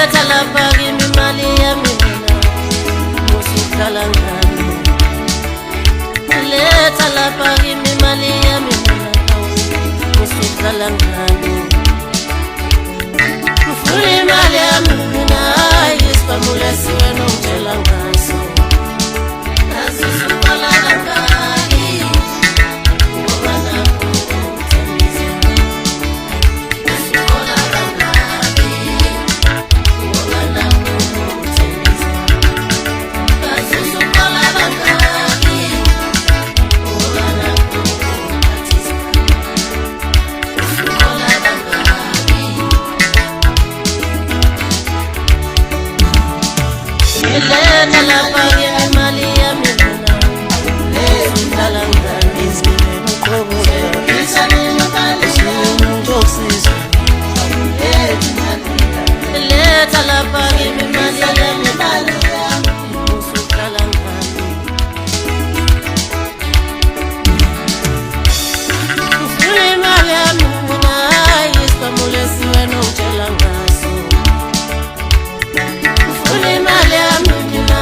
letha lapha kimi imali yami mina musukhala ngani letha lapha kimi imali yami mina musukhala ngani ufuna imali yami mina isibamulesi wena ungitshela ngaso nazisukhala ngani ngoba nakho ngithembisa usukhala ngani ngoba nakho ngithembisa nazisukhala ngani ngoba nakho ngithembisa usukhala ngani Ilena lapha imali yami mina usukhala ngani ngoba letha lapha kimi imali yami usukhala ngani ufuna imali yami mina isibamulesi wena ungitshela ngaso ufuna imali yami mina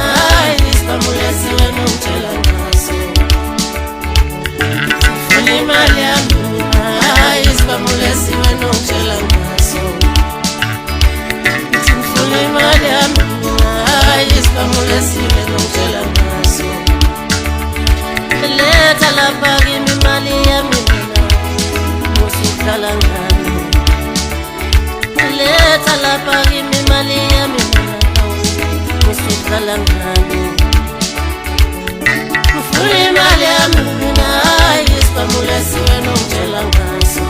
isibamulesi wena ungitshela ngaso ufuna imali yami mina isibamulesi wena ungitshela ngaso ufuna imali yami mina isibamulesi wena ungitshela ngaso letha lapha kimi imali yami mina musukhala ngani letha lapha kimi imali yami mina musukhala ngani ufuna imali yami mina isibamulesi wena ungitshela ngaso